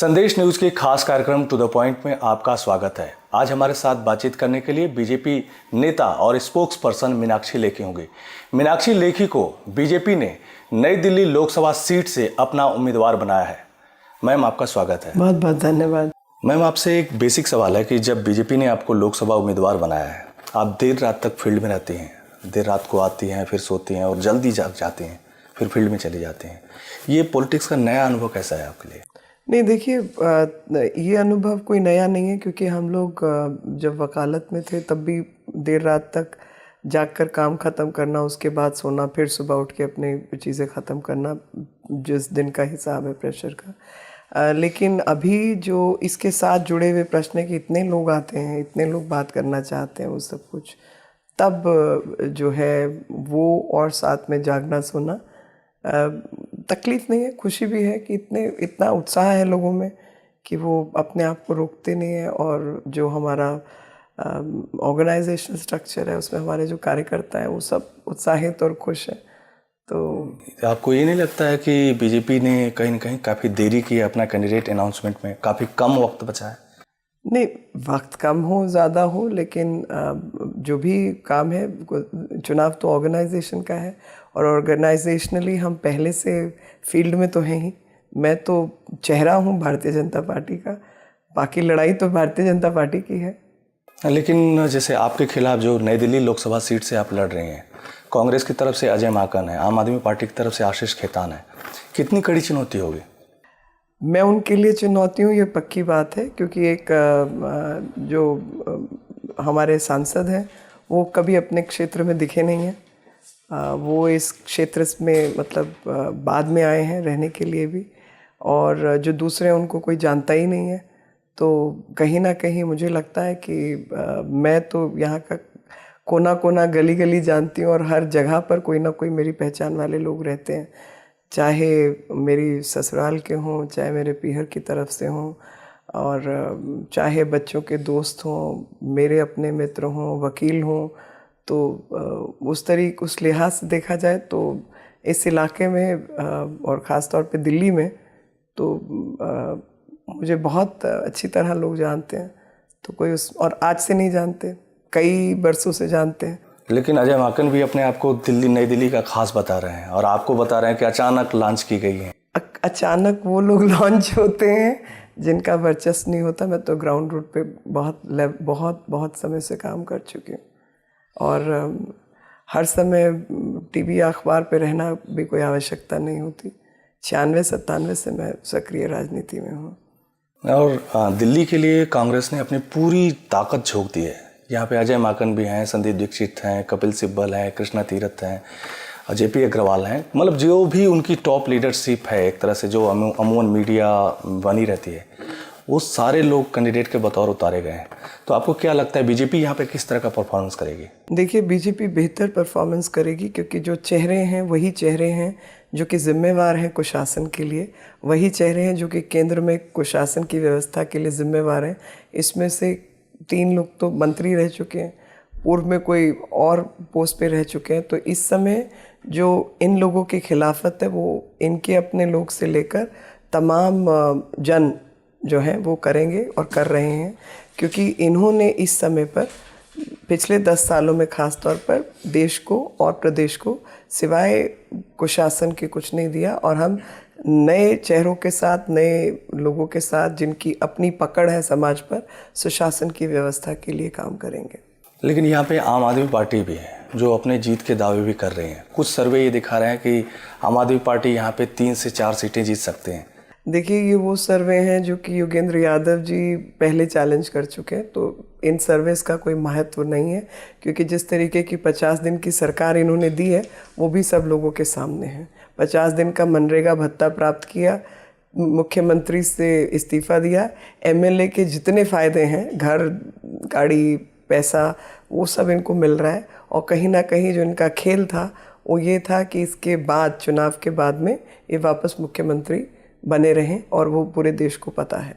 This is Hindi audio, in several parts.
संदेश न्यूज के खास कार्यक्रम टू द पॉइंट में आपका स्वागत है। आज हमारे साथ बातचीत करने के लिए बीजेपी नेता और स्पोक्स पर्सन मीनाक्षी लेखी होंगे। मीनाक्षी लेखी को बीजेपी ने नई दिल्ली लोकसभा सीट से अपना उम्मीदवार बनाया है। मैम, आपका स्वागत है। बहुत बहुत धन्यवाद। मैम, आपसे एक बेसिक सवाल है कि जब बीजेपी ने आपको लोकसभा उम्मीदवार बनाया है, आप देर रात तक फील्ड में रहती हैं, देर रात को आती हैं, फिर सोती हैं और जल्दी जाग जाती हैं, फिर फील्ड में चली जाती हैं। ये पॉलिटिक्स का नया अनुभव कैसा है आपके लिए? नहीं, देखिए, ये अनुभव कोई नया नहीं है, क्योंकि हम लोग जब वकालत में थे तब भी देर रात तक जागकर काम ख़त्म करना, उसके बाद सोना, फिर सुबह उठ के अपने चीज़ें ख़त्म करना, जिस दिन का हिसाब है प्रेशर का। लेकिन अभी जो इसके साथ जुड़े हुए प्रश्न है कि इतने लोग आते हैं, इतने लोग बात करना चाहते हैं, वो सब कुछ, तब जो है वो और साथ में जागना सोना, तकलीफ़ नहीं है, खुशी भी है कि इतना उत्साह है लोगों में कि वो अपने आप को रोकते नहीं है। और जो हमारा ऑर्गेनाइजेशन स्ट्रक्चर है, उसमें हमारे जो कार्यकर्ता हैं वो सब उत्साहित और खुश हैं। तो आपको ये नहीं लगता है कि बीजेपी ने कहीं ना कहीं काफ़ी देरी की है अपना कैंडिडेट अनाउंसमेंट में, काफ़ी कम वक्त बचा है? नहीं, वक्त कम हो ज़्यादा हो, लेकिन जो भी काम है, चुनाव तो ऑर्गेनाइजेशन का है, और ऑर्गेनाइजेशनली हम पहले से फील्ड में तो हैं ही। मैं तो चेहरा हूँ भारतीय जनता पार्टी का, बाकी लड़ाई तो भारतीय जनता पार्टी की है। लेकिन जैसे आपके खिलाफ जो नई दिल्ली लोकसभा सीट से आप लड़ रहे हैं, कांग्रेस की तरफ से अजय माकन है, आम आदमी पार्टी की तरफ से आशीष खेतान है, कितनी कड़ी चुनौती होगी? मैं उनके लिए चुनौती हूँ, ये पक्की बात है, क्योंकि एक जो हमारे सांसद हैं वो कभी अपने क्षेत्र में दिखे नहीं हैं। वो इस क्षेत्र में मतलब बाद में आए हैं रहने के लिए भी, और जो दूसरे उनको कोई जानता ही नहीं है। तो कहीं ना कहीं मुझे लगता है कि मैं तो यहाँ का कोना कोना, गली गली जानती हूँ, और हर जगह पर कोई ना कोई मेरी पहचान वाले लोग रहते हैं, चाहे मेरी ससुराल के हों, चाहे मेरे पीहर की तरफ से हों, और चाहे बच्चों के दोस्त हों, मेरे अपने मित्र हों, वकील हों। तो उस लिहाज से देखा जाए तो इस इलाके में और ख़ास तौर पे दिल्ली में तो मुझे बहुत अच्छी तरह लोग जानते हैं। तो कोई और आज से नहीं जानते, कई बरसों से जानते हैं। लेकिन अजय माकन भी अपने आप को नई दिल्ली का खास बता रहे हैं, और आपको बता रहे हैं कि अचानक लॉन्च की गई है। अचानक वो लोग लॉन्च होते हैं जिनका वर्चस्व नहीं होता। मैं तो ग्राउंड रूट पे बहुत समय से काम कर चुकी हूँ, और हर समय टीवी या अखबार पे रहना भी कोई आवश्यकता नहीं होती। 96-97 से मैं सक्रिय राजनीति में हूँ। और दिल्ली के लिए कांग्रेस ने अपनी पूरी ताकत झोंक दी है। यहाँ पे अजय माकन भी हैं, संदीप दीक्षित हैं, कपिल सिब्बल हैं, कृष्णा तीरथ हैं, जेपी अग्रवाल हैं, मतलब जो भी उनकी टॉप लीडरशिप है, एक तरह से जो अमूमन मीडिया बनी रहती है, वो सारे लोग कैंडिडेट के बतौर उतारे गए हैं। तो आपको क्या लगता है बीजेपी यहाँ पे किस तरह का परफॉर्मेंस करेगी? देखिए, बीजेपी बेहतर परफॉर्मेंस करेगी, क्योंकि जो चेहरे हैं वही चेहरे हैं जो कि जिम्मेवार हैं कुशासन के लिए, वही चेहरे हैं जो कि केंद्र में कुशासन की व्यवस्था के लिए जिम्मेवार हैं। इसमें से 3 लोग तो मंत्री रह चुके हैं, पूर्व में कोई और पोस्ट पे रह चुके हैं। तो इस समय जो इन लोगों की खिलाफत है वो इनके अपने लोग से लेकर तमाम जन जो हैं वो करेंगे और कर रहे हैं, क्योंकि इन्होंने इस समय पर पिछले 10 सालों में ख़ास तौर पर देश को और प्रदेश को सिवाय कुशासन के कुछ नहीं दिया। और हम नए चेहरों के साथ, नए लोगों के साथ, जिनकी अपनी पकड़ है समाज पर, सुशासन की व्यवस्था के लिए काम करेंगे। लेकिन यहाँ पे आम आदमी पार्टी भी है जो अपने जीत के दावे भी कर रहे हैं। कुछ सर्वे ये दिखा रहे हैं कि आम आदमी पार्टी यहाँ पे 3 से 4 सीटें जीत सकते हैं। देखिए, ये वो सर्वे हैं जो कि योगेंद्र यादव जी पहले चैलेंज कर चुके हैं। तो इन सर्वेस का कोई महत्व नहीं है, क्योंकि जिस तरीके की 50 दिन की सरकार इन्होंने दी है वो भी सब लोगों के सामने है। 50 दिन का मनरेगा भत्ता प्राप्त किया, मुख्यमंत्री से इस्तीफ़ा दिया, एमएलए के जितने फ़ायदे हैं, घर, गाड़ी, पैसा, वो सब इनको मिल रहा है। और कहीं ना कहीं जो इनका खेल था वो ये था कि इसके बाद, चुनाव के बाद में, ये वापस मुख्यमंत्री बने रहें, और वो पूरे देश को पता है।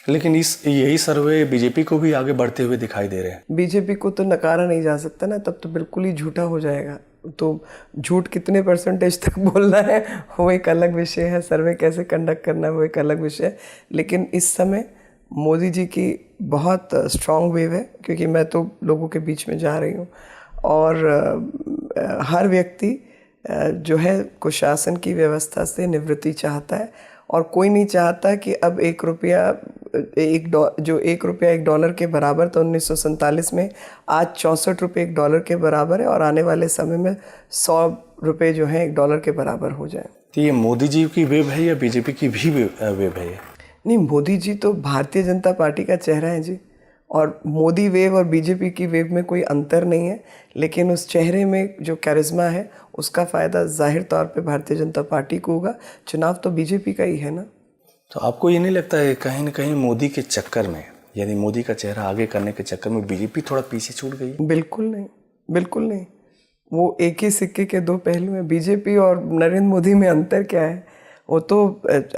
लेकिन यही सर्वे बीजेपी को भी आगे बढ़ते हुए दिखाई दे रहे हैं। बीजेपी को तो नकारा नहीं जा सकता ना, तब तो बिल्कुल ही झूठा हो जाएगा। तो झूठ कितने परसेंटेज तक बोलना है वो एक अलग विषय है, सर्वे कैसे कंडक्ट करना है वो एक अलग विषय है। लेकिन इस समय मोदी जी की बहुत स्ट्रॉन्ग वेव है, क्योंकि मैं तो लोगों के बीच में जा रही हूँ और हर व्यक्ति जो है कुशासन की व्यवस्था से निवृत्ति चाहता है, और कोई नहीं चाहता कि अब एक रुपया एक डॉलर के बराबर था 1947 में, आज 64 रुपये एक डॉलर के बराबर है, और आने वाले समय में 100 रुपये जो है एक डॉलर के बराबर हो जाए। तो ये मोदी जी की वेव है या बीजेपी की भी वेव है? नहीं, मोदी जी तो भारतीय जनता पार्टी का चेहरा है जी, और मोदी वेव और बीजेपी की वेव में कोई अंतर नहीं है, लेकिन उस चेहरे में जो कैरिज्मा है उसका फ़ायदा जाहिर तौर पे भारतीय जनता पार्टी को होगा। चुनाव तो बीजेपी का ही है ना। तो आपको ये नहीं लगता है कहीं ना कहीं मोदी के चक्कर में, यानी मोदी का चेहरा आगे करने के चक्कर में बीजेपी थोड़ा पीछे छूट गई? बिल्कुल नहीं, बिल्कुल नहीं। वो एक ही सिक्के के दो पहलू हैं। बीजेपी और नरेंद्र मोदी में अंतर क्या है? वो तो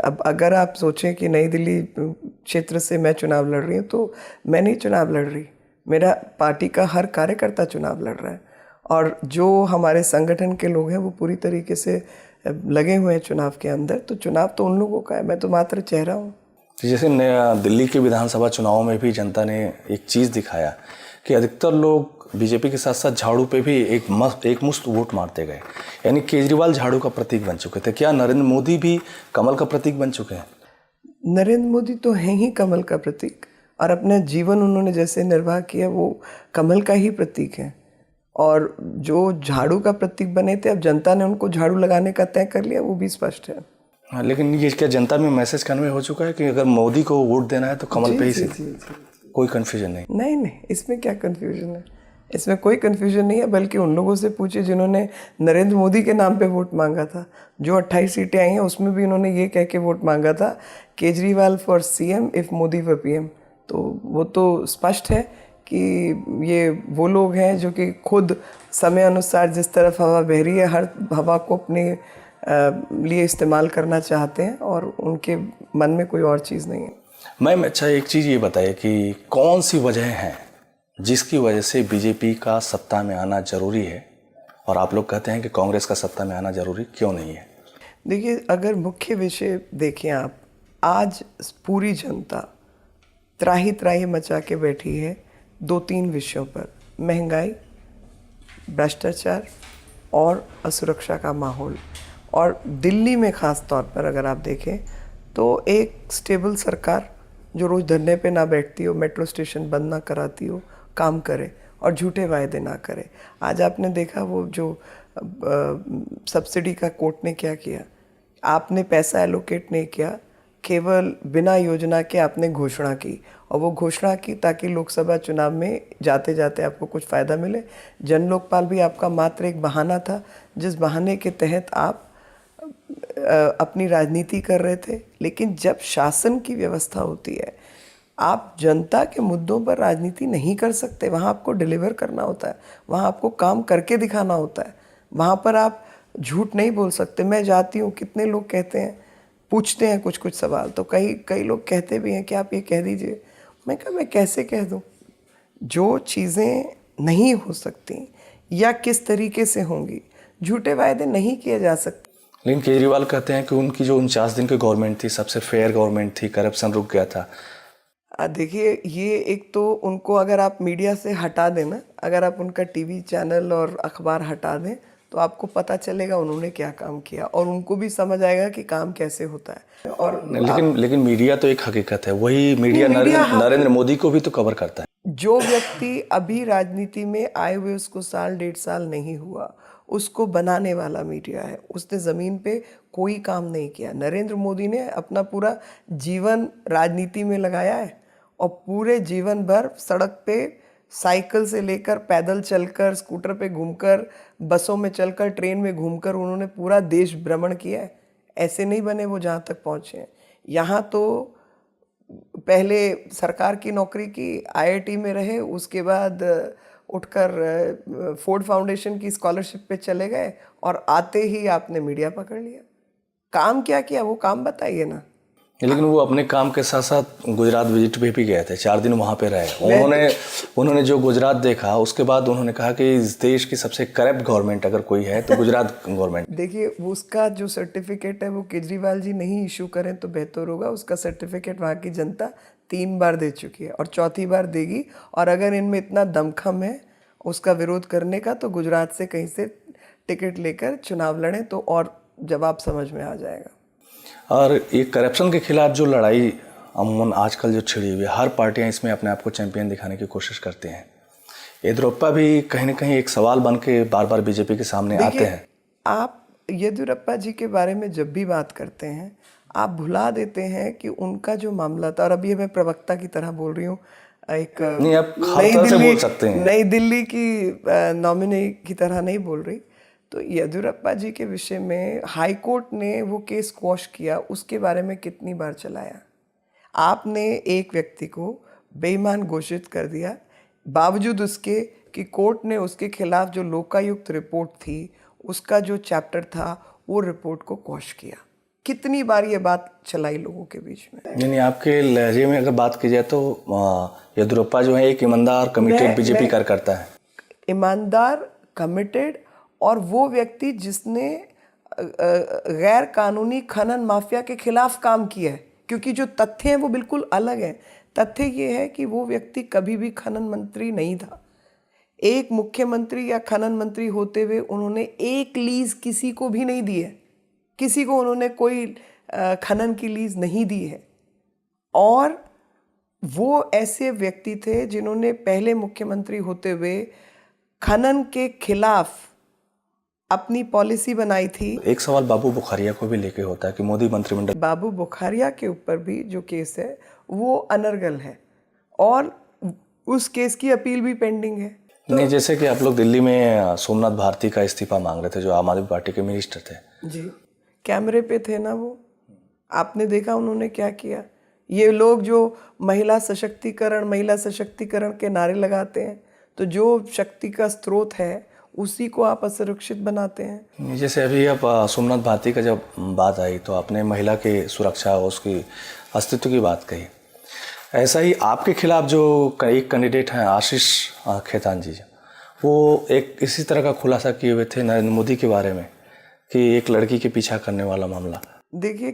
अब अगर आप सोचें कि नई दिल्ली क्षेत्र से मैं चुनाव लड़ रही हूँ, तो मैं नहीं चुनाव लड़ रही, मेरा पार्टी का हर कार्यकर्ता चुनाव लड़ रहा है, और जो हमारे संगठन के लोग हैं वो पूरी तरीके से लगे हुए हैं चुनाव के अंदर। तो चुनाव तो उन लोगों का है, मैं तो मात्र चेहरा हूँ। जैसे दिल्ली के विधानसभा चुनाव में भी जनता ने एक चीज़ दिखाया कि अधिकतर लोग बीजेपी के साथ साथ झाड़ू पे भी एक मुश्त वोट मारते गए, यानी केजरीवाल झाड़ू का प्रतीक बन चुके थे। क्या नरेंद्र मोदी भी कमल का प्रतीक बन चुके हैं? नरेंद्र मोदी तो हैं ही कमल का प्रतीक, और अपना जीवन उन्होंने जैसे निर्वाह किया वो कमल का ही प्रतीक है। और जो झाड़ू का प्रतीक बने थे, अब जनता ने उनको झाड़ू लगाने का तय कर लिया, वो भी स्पष्ट है। हाँ, लेकिन ये क्या जनता में मैसेज कन्वे हो चुका है कि अगर मोदी को वोट देना है तो कमल पे ही से? कोई कन्फ्यूजन नहीं? नहीं नहीं, इसमें क्या कन्फ्यूजन है? इसमें कोई कन्फ्यूजन नहीं है, बल्कि उन लोगों से पूछिए जिन्होंने नरेंद्र मोदी के नाम पे वोट मांगा था। जो 28 सीटें आई हैं उसमें भी इन्होंने ये कह के वोट मांगा था, Kejriwal for CM if Modi for PM. तो वो तो स्पष्ट है कि ये वो लोग हैं जो कि खुद समय अनुसार जिस तरफ हवा बह रही है, हर हवा को अपने लिए इस्तेमाल करना चाहते हैं, और उनके मन में कोई और चीज़ नहीं है। मैम, अच्छा एक चीज़ ये बताइए कि कौन सी वजह है जिसकी वजह से बीजेपी का सत्ता में आना जरूरी है, और आप लोग कहते हैं कि कांग्रेस का सत्ता में आना जरूरी क्यों नहीं है? देखिए, अगर मुख्य विषय देखें आप, आज पूरी जनता त्राही त्राही मचा के बैठी है 2-3 विषयों पर: महंगाई, भ्रष्टाचार और असुरक्षा का माहौल। और दिल्ली में ख़ास तौर पर अगर आप देखें तो एक स्टेबल सरकार जो रोज़ धरने पे ना बैठती हो, मेट्रो स्टेशन बंद ना कराती हो, काम करे और झूठे वायदे ना करे। आज आपने देखा वो जो सब्सिडी का कोर्ट ने क्या किया, आपने पैसा एलोकेट नहीं किया, केवल बिना योजना के आपने घोषणा की, और वो घोषणा की ताकि लोकसभा चुनाव में जाते जाते आपको कुछ फ़ायदा मिले। जन लोकपाल भी आपका मात्र एक बहाना था, जिस बहाने के तहत आप अपनी राजनीति कर रहे थे। लेकिन जब शासन की व्यवस्था होती है, आप जनता के मुद्दों पर राजनीति नहीं कर सकते। वहाँ आपको डिलीवर करना होता है, वहाँ आपको काम करके दिखाना होता है, वहाँ पर आप झूठ नहीं बोल सकते। मैं जाती हूँ, कितने लोग कहते हैं, पूछते हैं कुछ कुछ सवाल, तो कई लोग कहते भी हैं कि आप ये कह दीजिए। मैं कहा, मैं कैसे कह दूँ? जो चीज़ें नहीं हो सकती या किस तरीके से होंगी, झूठे वायदे नहीं किए जा सकते। लेकिन केजरीवाल कहते हैं कि उनकी जो 49 दिन की गवर्नमेंट थी सबसे फेयर गवर्नमेंट थी, करप्शन रुक गया था। देखिए, ये एक तो उनको अगर आप मीडिया से हटा देना, अगर आप उनका टीवी चैनल और अखबार हटा दें, तो आपको पता चलेगा उन्होंने क्या काम किया, और उनको भी समझ आएगा कि काम कैसे होता है। और लेकिन मीडिया तो एक हकीकत है, वही मीडिया नरेंद्र मोदी को भी तो कवर करता है। जो व्यक्ति अभी राजनीति में आए हुए उसको 1.5 साल नहीं हुआ, उसको बनाने वाला मीडिया है। उसने ज़मीन पे कोई काम नहीं किया। नरेंद्र मोदी ने अपना पूरा जीवन राजनीति में लगाया है, और पूरे जीवन भर सड़क पे साइकिल से लेकर, पैदल चलकर, स्कूटर पे घूमकर, बसों में चलकर, ट्रेन में घूमकर उन्होंने पूरा देश भ्रमण किया है। ऐसे नहीं बने वो जहाँ तक पहुँचे हैं। यहाँ तो पहले सरकार की नौकरी की, आईआईटी में रहे, उसके बाद उठकर फोर्ड फाउंडेशन की स्कॉलरशिप पे चले गए, और आते ही आपने मीडिया पकड़ लिया। काम क्या किया वो काम बताइए ना। लेकिन वो अपने काम के साथ साथ गुजरात विजिट पे भी गए थे, 4 दिन वहाँ पे रहे। उन्होंने जो गुजरात देखा उसके बाद उन्होंने कहा कि इस देश की सबसे करप्ट गवर्नमेंट अगर कोई है तो गुजरात गवर्नमेंट। देखिए, उसका जो सर्टिफिकेट है वो केजरीवाल जी नहीं इशू करें तो बेहतर होगा। उसका सर्टिफिकेट वहाँ की जनता 3 बार दे चुकी है और चौथी बार देगी। और अगर इनमें इतना दमखम है उसका विरोध करने का तो गुजरात से कहीं से टिकट लेकर चुनाव लड़ें तो और जवाब समझ में आ जाएगा। और ये करप्शन के खिलाफ जो लड़ाई अमूमन आजकल जो छिड़ी हुई है, हर पार्टियां इसमें अपने आप को चैंपियन दिखाने की कोशिश करती हैं। येदियुरप्पा भी कहीं ना कहीं एक सवाल बन के बार बार बीजेपी के सामने आते हैं। आप येदियुरप्पा जी के बारे में जब भी बात करते हैं आप भुला देते हैं कि उनका जो मामला था, और अभी मैं प्रवक्ता की तरह बोल रही हूँ, एक नहीं, आप हर तरह से बोल सकते हैं। नई दिल्ली की नॉमिनी की तरह नहीं बोल रही। तो येदियुरप्पा जी के विषय में हाई कोर्ट ने वो केस क्वॉश किया, उसके बारे में कितनी बार चलाया। आपने एक व्यक्ति को बेईमान घोषित कर दिया, बावजूद उसके कि कोर्ट ने उसके खिलाफ जो लोकायुक्त रिपोर्ट थी उसका जो चैप्टर था वो रिपोर्ट को क्वॉश किया। कितनी बार ये बात चलाई लोगों के बीच में। यानी आपके लहजे में अगर बात की जाए तो येदियुरप्पा जो है एक ईमानदार कमिटेड बीजेपी कार्यकर्ता है। ईमानदार, कमिटेड, और वो व्यक्ति जिसने गैर कानूनी खनन माफिया के खिलाफ काम किया है, क्योंकि जो तथ्य हैं वो बिल्कुल अलग हैं। तथ्य ये है कि वो व्यक्ति कभी भी खनन मंत्री नहीं था। एक मुख्यमंत्री या खनन मंत्री होते हुए उन्होंने एक लीज किसी को भी नहीं दी है, किसी को उन्होंने कोई खनन की लीज नहीं दी है। और वो ऐसे व्यक्ति थे जिन्होंने पहले मुख्यमंत्री होते हुए खनन के खिलाफ अपनी पॉलिसी बनाई थी। एक सवाल बाबू बुखारिया को भी लेके होता है कि मोदी मंत्रिमंडल, बाबू बुखारिया के ऊपर भी जो केस है वो अनर्गल है और उस केस की अपील भी पेंडिंग है। नहीं, जैसे कि आप लोग दिल्ली में सोमनाथ भारती का इस्तीफा मांग रहे थे जो आम आदमी पार्टी के मिनिस्टर थे। जी, कैमरे पे थे ना वो, आपने देखा उन्होंने क्या किया। ये लोग जो महिला सशक्तिकरण के नारे लगाते हैं, तो जो शक्ति का स्रोत है उसी को आप असुरक्षित बनाते हैं। जैसे अभी आप सोमनाथ भारती का जब बात आई तो आपने महिला के सुरक्षा और उसकी अस्तित्व की बात कही। ऐसा ही आपके खिलाफ जो एक कैंडिडेट हैं आशीष खेतान जी, वो एक इसी तरह का खुलासा किए हुए थे नरेंद्र मोदी के बारे में कि एक लड़की के पीछा करने वाला मामला। देखिए,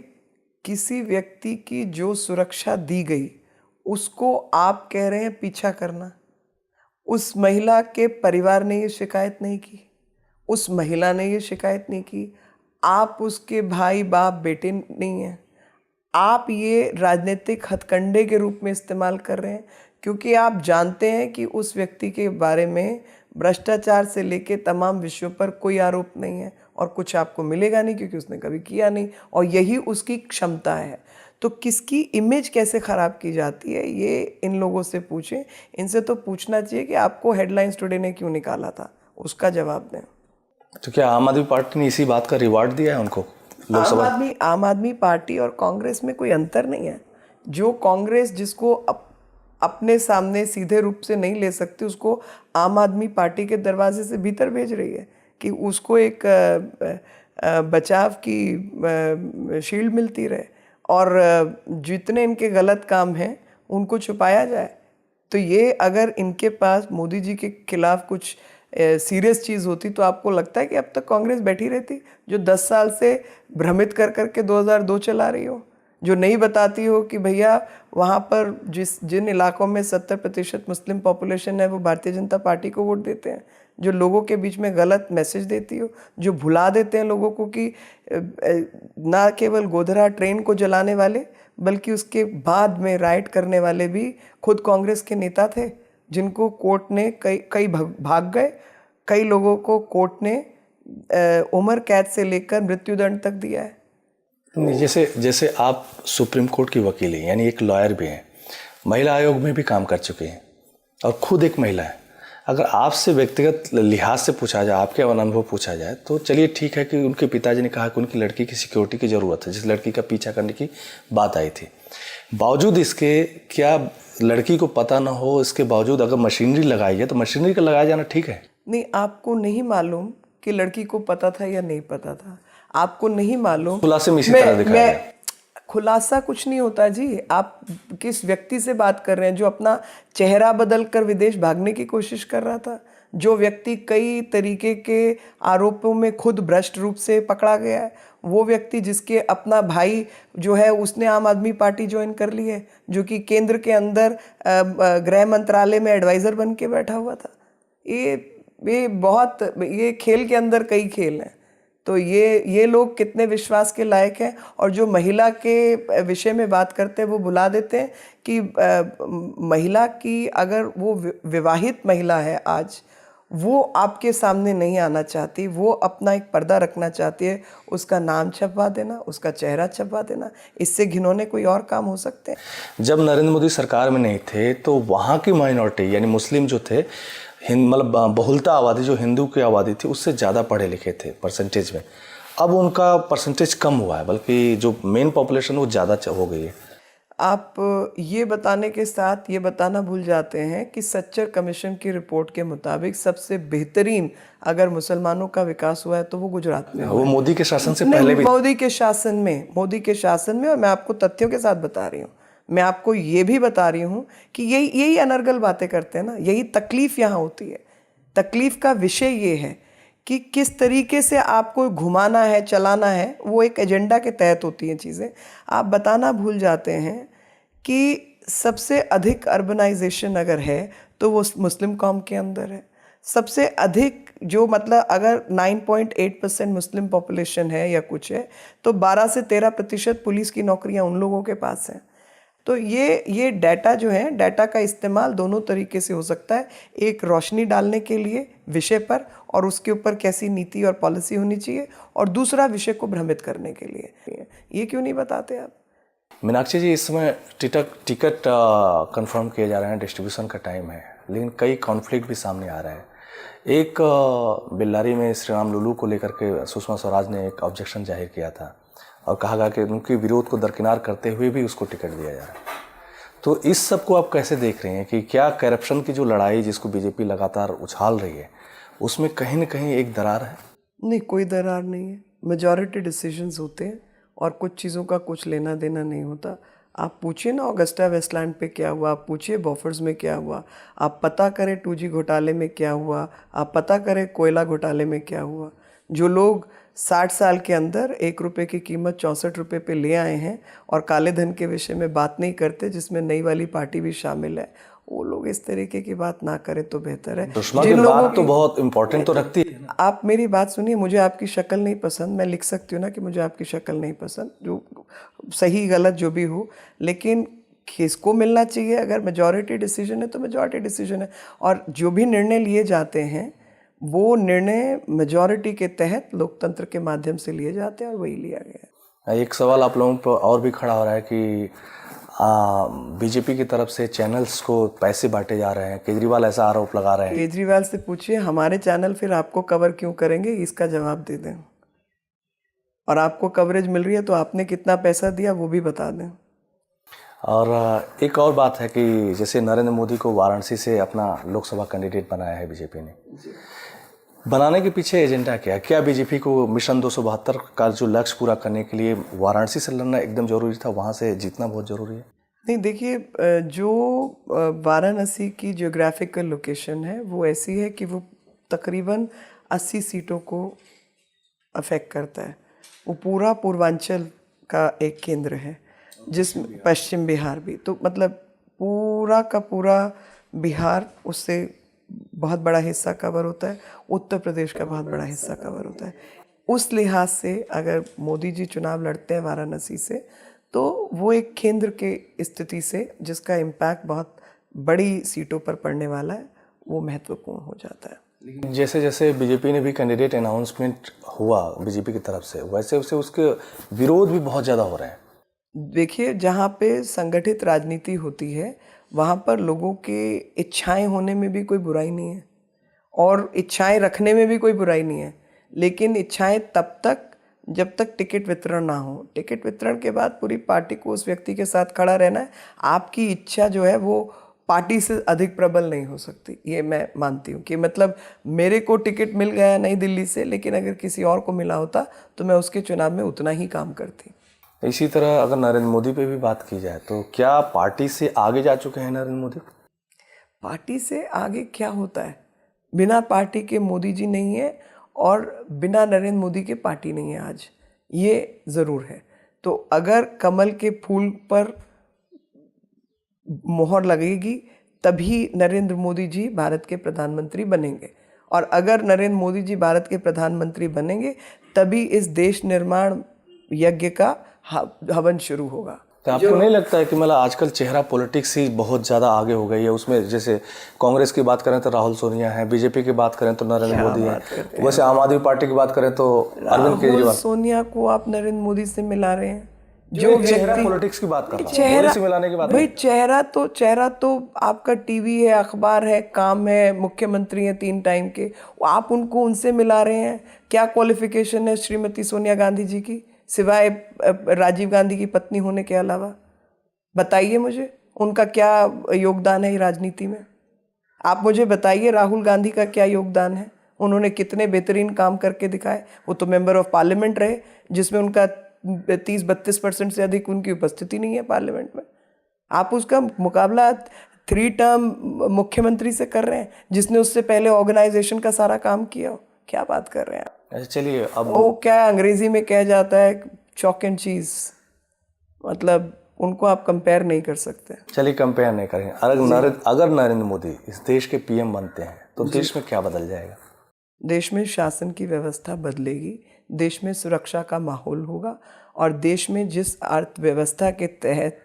किसी व्यक्ति की जो सुरक्षा दी गई उसको आप कह रहे हैं पीछा करना। उस महिला के परिवार ने ये शिकायत नहीं की, उस महिला ने ये शिकायत नहीं की। आप उसके भाई बाप बेटे नहीं हैं। आप ये राजनीतिक हथकंडे के रूप में इस्तेमाल कर रहे हैं क्योंकि आप जानते हैं कि उस व्यक्ति के बारे में भ्रष्टाचार से लेके तमाम विषयों पर कोई आरोप नहीं है और कुछ आपको मिलेगा नहीं क्योंकि उसने कभी किया नहीं और यही उसकी क्षमता है। तो किसकी इमेज कैसे ख़राब की जाती है ये इन लोगों से पूछें। इनसे तो पूछना चाहिए कि आपको हेडलाइंस टुडे ने क्यों निकाला था, उसका जवाब दें। तो क्या आम आदमी पार्टी ने इसी बात का रिवार्ड दिया है उनको? आम आदमी पार्टी और कांग्रेस में कोई अंतर नहीं है। जो कांग्रेस जिसको अपने सामने सीधे रूप से नहीं ले सकती उसको आम आदमी पार्टी के दरवाजे से भीतर भेज रही है कि उसको एक बचाव की शील्ड मिलती रहे और जितने इनके गलत काम हैं उनको छुपाया जाए। तो ये अगर इनके पास मोदी जी के खिलाफ कुछ सीरियस चीज़ होती तो आपको लगता है कि अब तक कांग्रेस बैठी रहती, जो 10 साल से भ्रमित कर करके 2002 चला रही हो, जो नहीं बताती हो कि भैया वहाँ पर जिन इलाकों में 70% मुस्लिम पॉपुलेशन है वो भारतीय जनता पार्टी को वोट देते हैं, जो लोगों के बीच में गलत मैसेज देती हो, जो भुला देते हैं लोगों को कि ना केवल गोधरा ट्रेन को जलाने वाले बल्कि उसके बाद में राइट करने वाले भी खुद कांग्रेस के नेता थे जिनको कोर्ट ने कई भाग गए। कई लोगों को कोर्ट ने उम्र कैद से लेकर मृत्युदंड तक दिया है। जैसे आप सुप्रीम कोर्ट की वकील हैं, यानी एक लॉयर भी हैं, महिला आयोग में भी काम कर चुके हैं और खुद एक महिला है। अगर आपसे व्यक्तिगत लिहाज से पूछा जाए, आपके अनुभव पूछा जाए तो चलिए ठीक है कि उनके पिताजी ने कहा कि उनकी लड़की की सिक्योरिटी की ज़रूरत है, जिस लड़की का पीछा करने की बात आई थी। बावजूद इसके क्या लड़की को पता ना हो, इसके बावजूद अगर मशीनरी लगाई है तो मशीनरी का लगाया जाना ठीक है? नहीं, आपको नहीं मालूम कि लड़की को पता था या नहीं पता था, आपको नहीं मालूम। खुलासे में इसी तरह दिखाया गया। खुलासा कुछ नहीं होता जी। आप किस व्यक्ति से बात कर रहे हैं जो अपना चेहरा बदल कर विदेश भागने की कोशिश कर रहा था, जो व्यक्ति कई तरीके के आरोपों में खुद भ्रष्ट रूप से पकड़ा गया है, वो व्यक्ति जिसके अपना भाई जो है उसने आम आदमी पार्टी ज्वाइन कर ली है, जो कि केंद्र के अंदर गृह मंत्रालय में एडवाइज़र बन के बैठा हुआ था। ये खेल के अंदर कई खेल हैं। तो ये लोग कितने विश्वास के लायक हैं। और जो महिला के विषय में बात करते हैं वो भुला देते हैं कि महिला की, अगर वो विवाहित महिला है आज, वो आपके सामने नहीं आना चाहती, वो अपना एक पर्दा रखना चाहती है, उसका नाम छपवा देना, उसका चेहरा छपवा देना, इससे घिनौने कोई और काम हो सकते हैं। जब नरेंद्र मोदी सरकार में नहीं थे तो वहाँ की माइनॉरिटी यानी मुस्लिम जो थे, मतलब बहुलता आबादी जो हिंदू की आबादी थी उससे ज़्यादा पढ़े लिखे थे परसेंटेज में। अब उनका परसेंटेज कम हुआ है, बल्कि जो मेन पॉपुलेशन वो ज़्यादा हो गई है। आप ये बताने के साथ ये बताना भूल जाते हैं कि सच्चर कमीशन की रिपोर्ट के मुताबिक सबसे बेहतरीन अगर मुसलमानों का विकास हुआ है तो वो गुजरात में वो मोदी के शासन से पहले भी, मोदी के शासन में। और मैं आपको तथ्यों के साथ बता रही हूँ। मैं आपको ये भी बता रही हूँ कि यही अनर्गल बातें करते हैं ना, यही तकलीफ यहाँ होती है। तकलीफ का विषय ये है कि किस तरीके से आपको घुमाना है, चलाना है, वो एक एजेंडा के तहत होती हैं चीज़ें। आप बताना भूल जाते हैं कि सबसे अधिक अर्बनाइजेशन अगर है तो वो मुस्लिम कौम के अंदर है। सबसे अधिक जो, मतलब अगर 9.8% मुस्लिम पॉपुलेशन है या कुछ है, तो 12 से 13% पुलिस की नौकरियां उन लोगों के पास हैं। तो ये डाटा जो है, डाटा का इस्तेमाल दोनों तरीके से हो सकता है। एक, रोशनी डालने के लिए विषय पर और उसके ऊपर कैसी नीति और पॉलिसी होनी चाहिए, और दूसरा विषय को भ्रमित करने के लिए। ये क्यों नहीं बताते आप? मीनाक्षी जी, इस समय टिकट कंफर्म किए जा रहे हैं, डिस्ट्रीब्यूशन का टाइम है, लेकिन कई कॉन्फ्लिक्ट भी सामने आ रहे हैं। एक बेल्लारी में श्री राम लुलू को लेकर के सुषमा स्वराज ने एक ऑब्जेक्शन जाहिर किया था और कहा गया कि उनके विरोध को दरकिनार करते हुए भी उसको टिकट दिया जा रहा है। तो इस सब को आप कैसे देख रहे हैं कि क्या करप्शन की जो लड़ाई जिसको बीजेपी लगातार उछाल रही है उसमें कहीं ना कहीं एक दरार है? नहीं, कोई दरार नहीं है। मेजॉरिटी डिसीजंस होते हैं और कुछ चीज़ों का कुछ लेना देना नहीं होता। आप पूछिए ना ऑगस्टा वेस्टलैंड पे क्या हुआ, आप पूछिए बॉफर्स में क्या हुआ, आप पता करें 2G घोटाले में क्या हुआ, आप पता करें कोयला घोटाले में क्या हुआ। जो लोग 60 साल के अंदर 1 रुपये की कीमत 64 रुपये पे ले आए हैं और काले धन के विषय में बात नहीं करते, जिसमें नई वाली पार्टी भी शामिल है, वो लोग इस तरीके की बात ना करें तो बेहतर है। जिन लोगों तो बहुत इम्पोर्टेंट तो रखती है। आप मेरी बात सुनिए, मुझे आपकी शक्ल नहीं पसंद, मैं लिख सकती हूँ ना कि मुझे आपकी शक्ल नहीं पसंद, जो सही गलत जो भी हो, लेकिन किसको मिलना चाहिए? अगर मेजॉरिटी डिसीजन है तो मेजॉरिटी डिसीजन है, और जो भी निर्णय लिए जाते हैं वो निर्णय मेजॉरिटी के तहत लोकतंत्र के माध्यम से लिए जाते हैं और वही लिया गया है। एक सवाल आप लोगों पर और भी खड़ा हो रहा है कि बीजेपी की तरफ से चैनल्स को पैसे बांटे जा रहे हैं, केजरीवाल ऐसा आरोप लगा रहे हैं। केजरीवाल से पूछिए हमारे चैनल फिर आपको कवर क्यों करेंगे, इसका जवाब दे दें। और आपको कवरेज मिल रही है तो आपने कितना पैसा दिया वो भी बता दें। और एक और बात है कि जैसे नरेंद्र मोदी को वाराणसी से अपना लोकसभा कैंडिडेट बनाया है बीजेपी ने, बनाने के पीछे एजेंडा क्या है? क्या बीजेपी को मिशन 272 का जो लक्ष्य पूरा करने के लिए वाराणसी से लड़ना एकदम जरूरी था, वहाँ से जीतना बहुत जरूरी है? नहीं, देखिए, जो वाराणसी की जियोग्राफिकल लोकेशन है वो ऐसी है कि वो तकरीबन 80 सीटों को अफेक्ट करता है। वो पूरा पूर्वांचल का एक केंद्र है, जिसमें पश्चिम बिहार भी, तो मतलब पूरा का पूरा बिहार, उससे बहुत बड़ा हिस्सा कवर होता है, उत्तर प्रदेश का बहुत बड़ा हिस्सा कवर होता है। उस लिहाज से अगर मोदी जी चुनाव लड़ते हैं वाराणसी से, तो वो एक केंद्र के स्थिति से जिसका इम्पैक्ट बहुत बड़ी सीटों पर पड़ने वाला है, वो महत्वपूर्ण हो जाता है। लेकिन जैसे जैसे बीजेपी ने भी कैंडिडेट अनाउंसमेंट हुआ बीजेपी की तरफ से, वैसे वैसे उसके विरोध भी बहुत ज़्यादा हो रहे हैं। देखिए, जहाँ पे संगठित राजनीति होती है वहाँ पर लोगों के इच्छाएं होने में भी कोई बुराई नहीं है और इच्छाएं रखने में भी कोई बुराई नहीं है, लेकिन इच्छाएं तब तक जब तक टिकट वितरण ना हो। टिकट वितरण के बाद पूरी पार्टी को उस व्यक्ति के साथ खड़ा रहना है। आपकी इच्छा जो है वो पार्टी से अधिक प्रबल नहीं हो सकती, ये मैं मानती हूँ। कि मतलब मेरे को टिकट मिल गया नई दिल्ली से, लेकिन अगर किसी और को मिला होता तो मैं उसके चुनाव में उतना ही काम करती। इसी तरह अगर नरेंद्र मोदी पे भी बात की जाए तो क्या पार्टी से आगे जा चुके हैं नरेंद्र मोदी? पार्टी से आगे क्या होता है? बिना पार्टी के मोदी जी नहीं है और बिना नरेंद्र मोदी के पार्टी नहीं है आज, ये ज़रूर है। तो अगर कमल के फूल पर मोहर लगेगी तभी नरेंद्र मोदी जी भारत के प्रधानमंत्री बनेंगे, और अगर नरेंद्र मोदी जी भारत के प्रधानमंत्री बनेंगे तभी इस देश निर्माण यज्ञ का हवन शुरू होगा। तो आपको नहीं लगता है कि मतलब आजकल चेहरा पॉलिटिक्स ही बहुत ज़्यादा आगे हो गई है? उसमें जैसे कांग्रेस की बात करें तो राहुल सोनिया है, बीजेपी की बात करें तो नरेंद्र मोदी है, वैसे आम आदमी पार्टी की बात करें तो अरविंद केजरीवाल। सोनिया को आप नरेंद्र मोदी से मिला रहे हैं? जो चेहरा पॉलिटिक्स की बात कर रहा हूं, मोदी से मिलाने की बात भाई चेहरा तो आपका टीवी है, अखबार है, काम है, मुख्यमंत्री हैं 3 टाइम के, आप उनको उनसे मिला रहे हैं? क्या क्वालिफिकेशन है श्रीमती सोनिया गांधी जी की सिवाय राजीव गांधी की पत्नी होने के अलावा? बताइए मुझे उनका क्या योगदान है राजनीति में। आप मुझे बताइए राहुल गांधी का क्या योगदान है, उन्होंने कितने बेहतरीन काम करके दिखाए। वो तो मेंबर ऑफ पार्लियामेंट रहे जिसमें उनका 30-32% से अधिक उनकी उपस्थिति नहीं है पार्लियामेंट में। आप उसका मुकाबला 3 टर्म मुख्यमंत्री से कर रहे हैं जिसने उससे पहले ऑर्गेनाइजेशन का सारा काम किया हो। क्या बात कर रहे हैं आप? चलिए अब वो क्या अंग्रेजी में कहा जाता है चॉक एंड चीज, मतलब उनको आप कंपेयर नहीं कर सकते। चलिए कंपेयर नहीं करेंगे। अगर नरेंद्र मोदी इस देश के पीएम बनते हैं तो देश में क्या बदल जाएगा? देश में शासन की व्यवस्था बदलेगी, देश में सुरक्षा का माहौल होगा, और देश में जिस अर्थव्यवस्था के तहत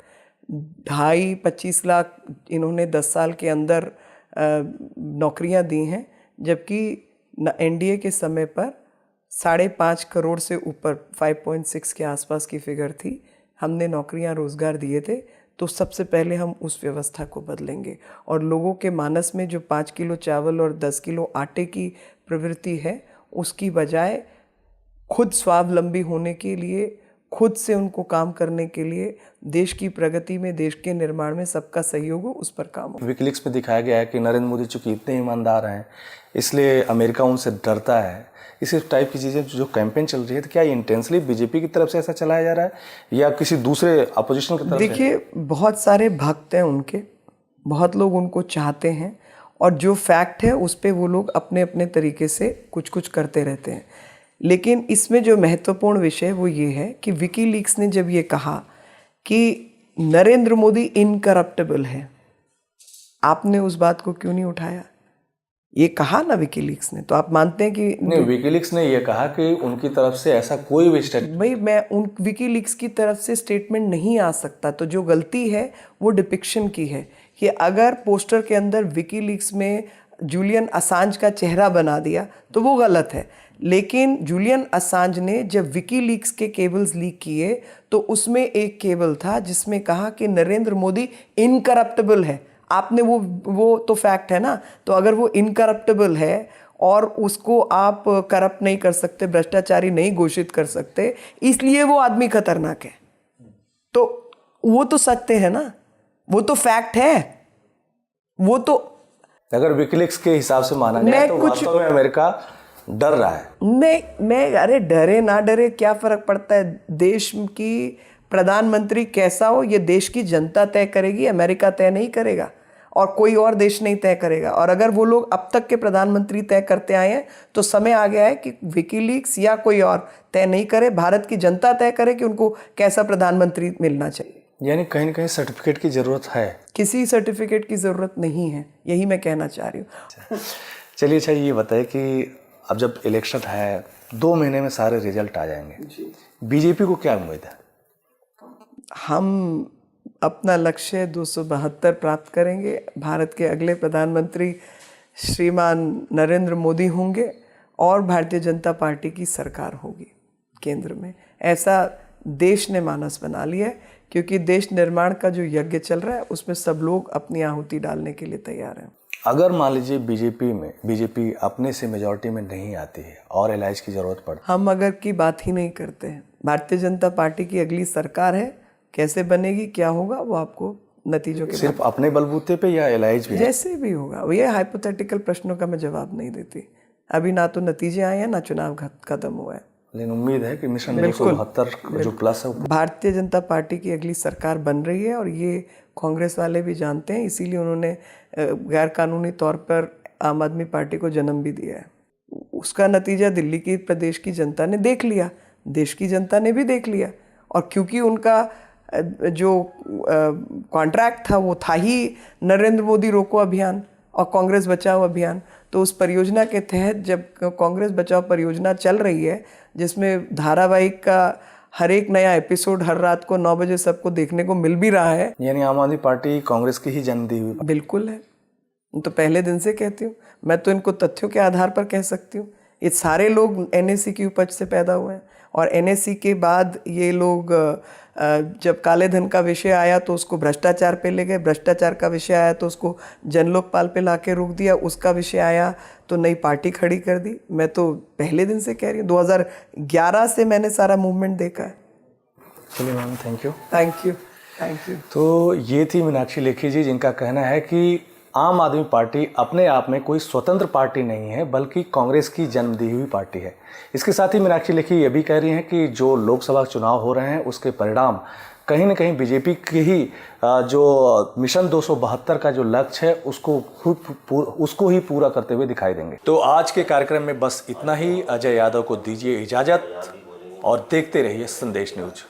25 लाख इन्होंने 10 साल के अंदर नौकरियां दी हैं, जबकि एनडीए के समय पर 5.5 करोड़ से ऊपर 5.6 के आसपास की फिगर थी, हमने नौकरियां रोजगार दिए थे। तो सबसे पहले हम उस व्यवस्था को बदलेंगे और लोगों के मानस में जो 5 किलो चावल और 10 किलो आटे की प्रवृत्ति है उसकी बजाय खुद स्वावलंबी होने के लिए, खुद से उनको काम करने के लिए, देश की प्रगति में, देश के निर्माण में सबका सहयोग हो, उस पर काम हो। विकिलीक्स में दिखाया गया है कि नरेंद्र मोदी चूंकि इतने ईमानदार हैं इसलिए अमेरिका उनसे डरता है। इसी टाइप की चीज़ें जो कैंपेन चल रही है तो क्या इंटेंसली बीजेपी की तरफ से ऐसा चलाया जा रहा है या किसी दूसरे अपोजिशन की तरफ? देखिए, बहुत सारे भक्त हैं उनके, बहुत लोग उनको चाहते हैं, और जो फैक्ट है उस पर वो लोग अपने अपने तरीके से कुछ कुछ करते रहते हैं। लेकिन इसमें जो महत्वपूर्ण विषय वो ये है कि विकीलीक्स ने जब ये कहा कि नरेंद्र मोदी इनकरप्टेबल है, आपने उस बात को क्यों नहीं उठाया? ये कहा ना विकीलीक्स ने, तो आप मानते हैं कि नहीं, विकीलीक्स ने ये कहा कि उनकी तरफ से ऐसा कोई भी स्टेटमेंट, भाई मैं उन विकीलीक्स की तरफ से स्टेटमेंट नहीं आ सकता। तो जो गलती है वो डिपिक्शन की है कि अगर पोस्टर के अंदर विकीलीक्स में जूलियन असांज का चेहरा बना दिया तो वो गलत है। लेकिन जूलियन असांज ने जब विकीलीक्स के केबल्स लीक किए तो उसमें एक केबल था जिसमें कहा कि नरेंद्र मोदी इनकरप्टेबल है। आपने वो तो फैक्ट है ना। तो अगर वो इनकरप्टेबल है और उसको आप करप्ट नहीं कर सकते, भ्रष्टाचारी नहीं घोषित कर सकते, इसलिए वो आदमी खतरनाक है, तो वो तो सत्य है ना, वो तो फैक्ट है। वो तो अगर विकीलीक्स के हिसाब से माना जाए तो वास्तव में अमेरिका डर रहा है। मैं अरे डरे ना डरे क्या फर्क पड़ता है? देश की प्रधानमंत्री कैसा हो ये देश की जनता तय करेगी, अमेरिका तय नहीं करेगा और कोई और देश नहीं तय करेगा। और अगर वो लोग अब तक के प्रधानमंत्री तय करते आए हैं तो समय आ गया है कि विकीलीक्स या कोई और तय नहीं करे, भारत की जनता तय करे कि उनको कैसा प्रधानमंत्री मिलना चाहिए। यानी कहीं ना कहीं सर्टिफिकेट की जरूरत है? किसी सर्टिफिकेट की जरूरत नहीं है, यही मैं कहना चाह रही हूँ। चलिए अच्छा ये बताइए कि अब जब इलेक्शन है 2 महीने में सारे रिजल्ट आ जाएंगे, बीजेपी को क्या उम्मीद है? हम अपना लक्ष्य 272 प्राप्त करेंगे। भारत के अगले प्रधानमंत्री श्रीमान नरेंद्र मोदी होंगे और भारतीय जनता पार्टी की सरकार होगी केंद्र में। ऐसा देश ने मानस बना लिया है, क्योंकि देश निर्माण का जो यज्ञ चल रहा है उसमें सब लोग अपनी आहुति डालने के लिए तैयार हैं। अगर मान लीजिए बीजेपी अपने से मेजॉरिटी में नहीं आती है और एलायंस की जरूरत पड़ती है, हम अगर की बात ही नहीं करते हैं। भारतीय जनता पार्टी की अगली सरकार है, कैसे बनेगी, क्या होगा, वो आपको नतीजों के सिर्फ अपने बलबूते पे या एलायंस भी? जैसे भी होगा। ये हाइपोथेटिकल प्रश्नों का मैं जवाब नहीं देती। अभी ना तो नतीजे आए हैं ना चुनाव खत्म हुआ है। लेकिन उम्मीद है कि मिशन 272 जो प्लस है भारतीय जनता पार्टी की अगली सरकार बन रही है और ये कांग्रेस वाले भी जानते हैं, इसीलिए उन्होंने गैर कानूनी तौर पर आम आदमी पार्टी को जन्म भी दिया है। उसका नतीजा दिल्ली की प्रदेश की जनता ने देख लिया, देश की जनता ने भी देख लिया। और क्योंकि उनका जो कॉन्ट्रैक्ट था वो था ही नरेंद्र मोदी रोको अभियान और कांग्रेस बचाओ अभियान, तो उस परियोजना के तहत जब कांग्रेस बचाओ परियोजना चल रही है, जिसमें धारावाहिक का हर एक नया एपिसोड हर रात को 9 बजे सबको देखने को मिल भी रहा है, यानी आम आदमी पार्टी कांग्रेस की ही जन्म दी हुई। बिल्कुल है। तो पहले दिन से कहती हूँ, मैं तो इनको तथ्यों के आधार पर कह सकती हूँ। ये सारे लोग एनएसी की उपज से पैदा हुए हैं और एनएसी के बाद ये लोग जब काले धन का विषय आया तो उसको भ्रष्टाचार पे ले गए, भ्रष्टाचार का विषय आया तो उसको जनलोकपाल पे लाके रोक दिया, उसका विषय आया तो नई पार्टी खड़ी कर दी। मैं तो पहले दिन से कह रही हूँ, 2011 से मैंने सारा मूवमेंट देखा है। चलिए ma'am, thank you. Thank you, thank you. तो ये थी मीनाक्षी लेखी जी, जिनका कहना है कि आम आदमी पार्टी अपने आप में कोई स्वतंत्र पार्टी नहीं है, बल्कि कांग्रेस की जन्म दी हुई पार्टी है। इसके साथ ही मीनाक्षी लेखी ये भी कह रही हैं कि जो लोकसभा चुनाव हो रहे हैं उसके परिणाम कहीं ना कहीं बीजेपी के ही जो मिशन 272 का जो लक्ष्य है उसको ही पूरा करते हुए दिखाई देंगे। तो आज के कार्यक्रम में बस इतना ही। अजय यादव को दीजिए इजाज़त और देखते रहिए संदेश न्यूज।